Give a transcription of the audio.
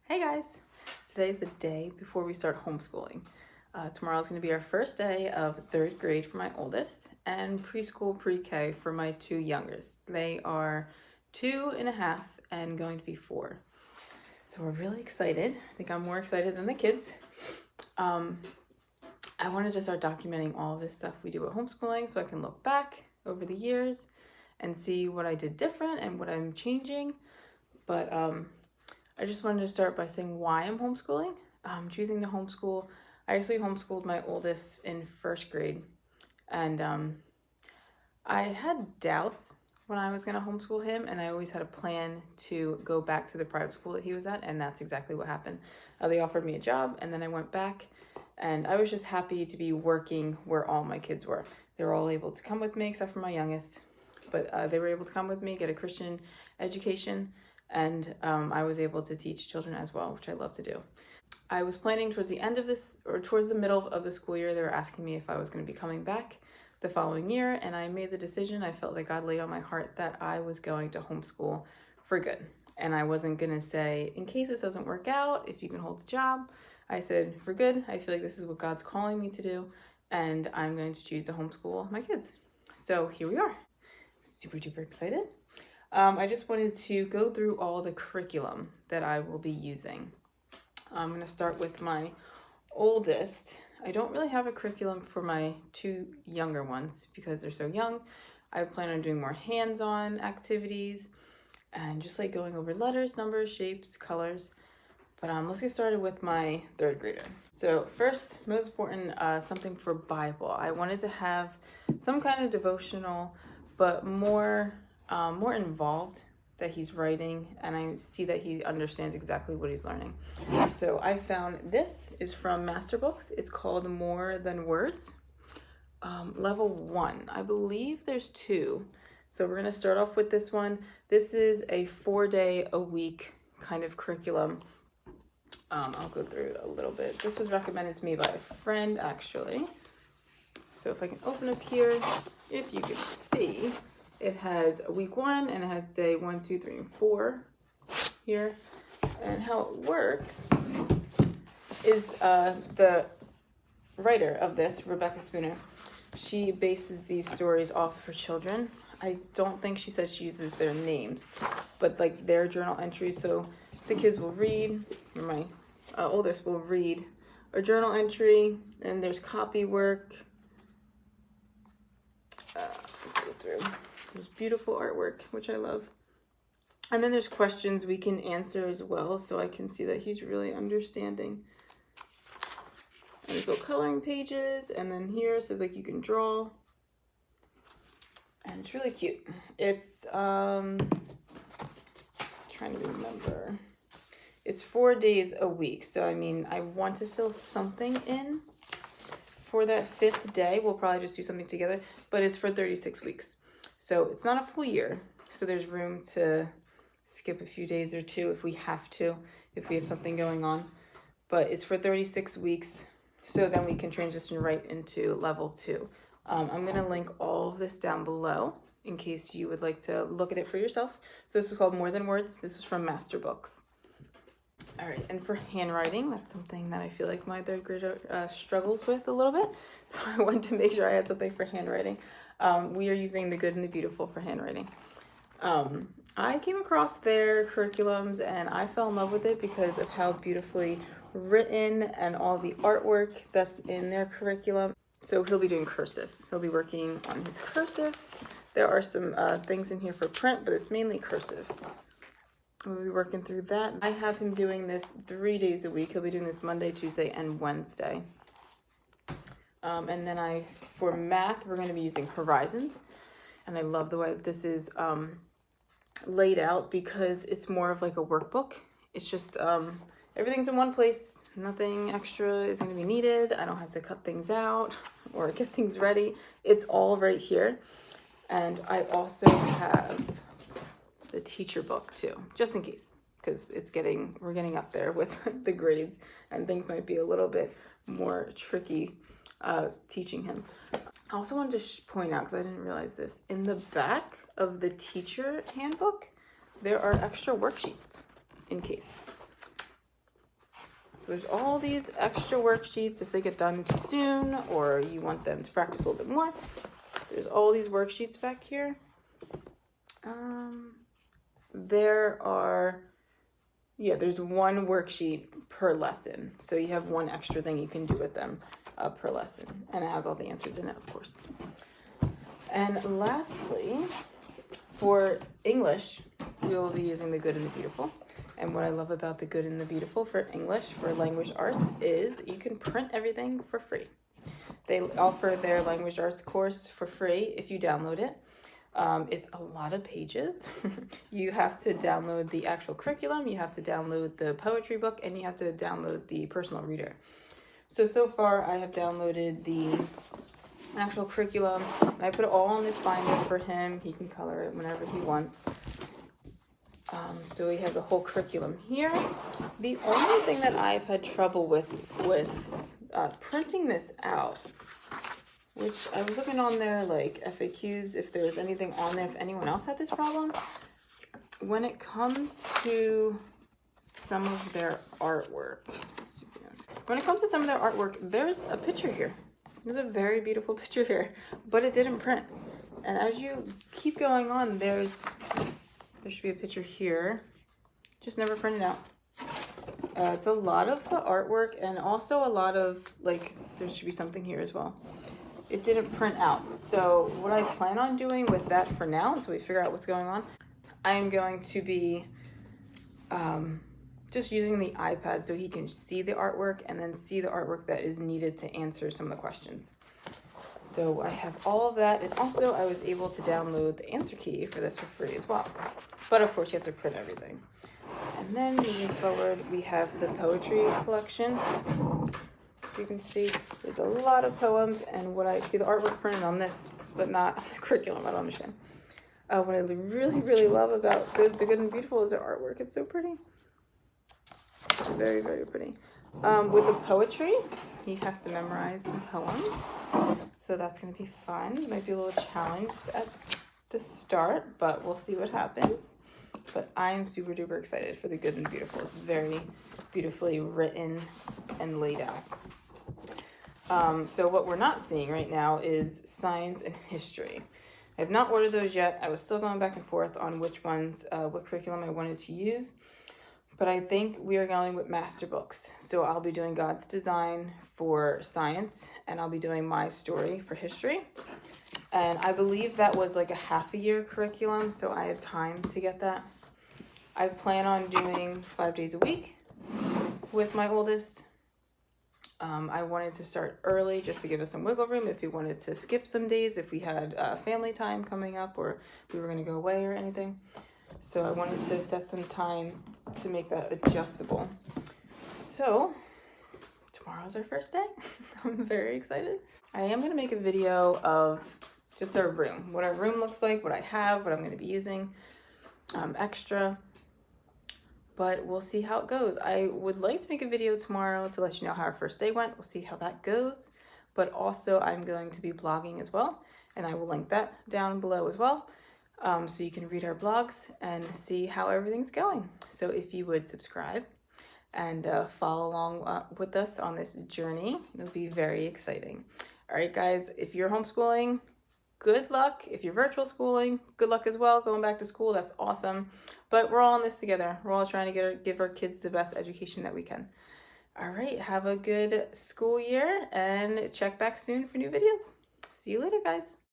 Hey guys! Today's the day before we start homeschooling. Tomorrow's going to be our first day of third grade for my oldest and preschool pre-K for my two youngest. They are 2.5 and going to be 4. So we're really excited. I think I'm more excited than the kids. I wanted to start documenting all of this stuff we do at homeschooling so I can look back over the years and see what I did different and what I'm changing. But I just wanted to start by saying why I'm homeschooling. I'm choosing to homeschool. I actually homeschooled my oldest in first grade, and I had doubts when I was going to homeschool him, and I always had a plan to go back to the private school that he was at, and that's exactly what happened. They offered me a job, and then I went back, and I was just happy to be working where all my kids were. They were all able to come with me, except for my youngest, but they were able to come with me, get a Christian education, and I was able to teach children as well, which I love to do. I was planning towards the end of this, or towards the middle of the school year, they were asking me if I was going to be coming back the following year, and I made the decision. I felt like God laid on my heart that I was going to homeschool for good. And I wasn't going to say, in case this doesn't work out, if you can hold the job. I said, for good, I feel like this is what God's calling me to do, and I'm going to choose to homeschool my kids. So here we are. Super duper excited. I just wanted to go through all the curriculum that I will be using. I'm going to start with my oldest. I don't really have a curriculum for my two younger ones because they're so young. I plan on doing more hands-on activities and just like going over letters, numbers, shapes, colors. But let's get started with my third grader. So first, most important, something for Bible. I wanted to have some kind of devotional, but more involved that he's writing, and I see that he understands exactly what he's learning. So I found this is from Master Books. It's called More Than Words, level 1. I believe there's 2. So we're going to start off with this one. This is a 4-day-a-week kind of curriculum. I'll go through it a little bit. This was recommended to me by a friend, actually. So if I can open up here, if you can see, it has week 1 and it has day 1, 2, 3, and 4 here. And how it works is the writer of this, Rebecca Spooner, she bases these stories off of her children. I don't think she says she uses their names, but like their journal entries. So the kids will read, or my oldest will read a journal entry, and there's copy work. Let's go through. There's beautiful artwork, which I love. And then there's questions we can answer as well, so I can see that he's really understanding. And there's little coloring pages, and then here it says like you can draw. And it's really cute. It's trying to remember. It's 4 days a week. So I mean, I want to fill something in for that 5th day. We'll probably just do something together, but it's for 36 weeks. So it's not a full year. So there's room to skip a few days or 2 if we have to, if we have something going on. But it's for 36 weeks. So then we can transition right into level 2. I'm going to link all of this down below in case you would like to look at it for yourself. So this is called More Than Words. This is from Master Books. All right, and for handwriting, that's something that I feel like my third grader struggles with a little bit. So I wanted to make sure I had something for handwriting. We are using The Good and the Beautiful for handwriting. I came across their curriculums and I fell in love with it because of how beautifully written and all the artwork that's in their curriculum. So he'll be doing cursive. He'll be working on his cursive. There are some things in here for print, but it's mainly cursive. We'll be working through that. I have him doing this 3 days a week. He'll be doing this Monday, Tuesday, and Wednesday. And then for math, we're going to be using Horizons. And I love the way that this is laid out because it's more of like a workbook. It's just everything's in one place. Nothing extra is going to be needed. I don't have to cut things out or get things ready. It's all right here. And I also have the teacher book too, just in case, because we're getting up there with the grades and things might be a little bit more tricky teaching him. I also wanted to point out, because I didn't realize this, in the back of the teacher handbook, there are extra worksheets in case. So there's all these extra worksheets if they get done too soon or you want them to practice a little bit more. There's all these worksheets back here. There's one worksheet per lesson. So you have one extra thing you can do with them per lesson. And it has all the answers in it, of course. And lastly, for English, we will be using the Good and the Beautiful. And what I love about the Good and the Beautiful for English, for language arts, is you can print everything for free. They offer their language arts course for free if you download it. It's a lot of pages. You have to download the actual curriculum, you have to download the poetry book, and you have to download the personal reader. So far I have downloaded the actual curriculum, and I put it all in this binder for him. He can color it whenever he wants. So we have the whole curriculum here. The only thing that I've had trouble with printing this out, which I was looking on their like FAQs if there was anything on there, if anyone else had this problem. When it comes to some of their artwork, there's a picture here. There's a very beautiful picture here, but it didn't print. And as you keep going on, there should be a picture here, just never printed out. It's a lot of the artwork and also a lot of, like, there should be something here as well. It didn't print out. So what I plan on doing with that for now, until we figure out what's going on, I am going to be just using the iPad so he can see the artwork and then see the artwork that is needed to answer some of the questions. So I have all of that, and also I was able to download the answer key for this for free as well. But of course you have to print everything. And then moving forward, we have the poetry collection. You can see there's a lot of poems, and what I see the artwork printed on this, but not on the curriculum. I don't understand. What I really, really love about the Good and Beautiful is their artwork. It's so pretty. It's very, very pretty. With the poetry, he has to memorize some poems. So that's going to be fun. It might be a little challenge at the start, but we'll see what happens. But I'm super duper excited for the Good and Beautiful. It's very beautifully written and laid out. So what we're not seeing right now is science and history. I have not ordered those yet. I was still going back and forth on which ones, what curriculum I wanted to use. But I think we are going with master books. So I'll be doing God's Design for science, and I'll be doing My Story for history. And I believe that was like a half a year curriculum, so I have time to get that. I plan on doing 5 days a week with my oldest. I wanted to start early just to give us some wiggle room if we wanted to skip some days, if we had family time coming up or we were going to go away or anything. So I wanted to set some time to make that adjustable. So tomorrow's our first day. I'm very excited. I am going to make a video of just our room, what our room looks like, what I have, what I'm going to be using extra. But we'll see how it goes. I would like to make a video tomorrow to let you know how our first day went. We'll see how that goes. But also I'm going to be blogging as well, and I will link that down below as well. So you can read our blogs and see how everything's going. So if you would subscribe and follow along with us on this journey, it'll be very exciting. All right, guys, if you're homeschooling, good luck. If you're virtual schooling, good luck as well. Going back to school, that's awesome. But we're all in this together. We're all trying to give our kids the best education that we can. All right, have a good school year and check back soon for new videos. See you later, guys.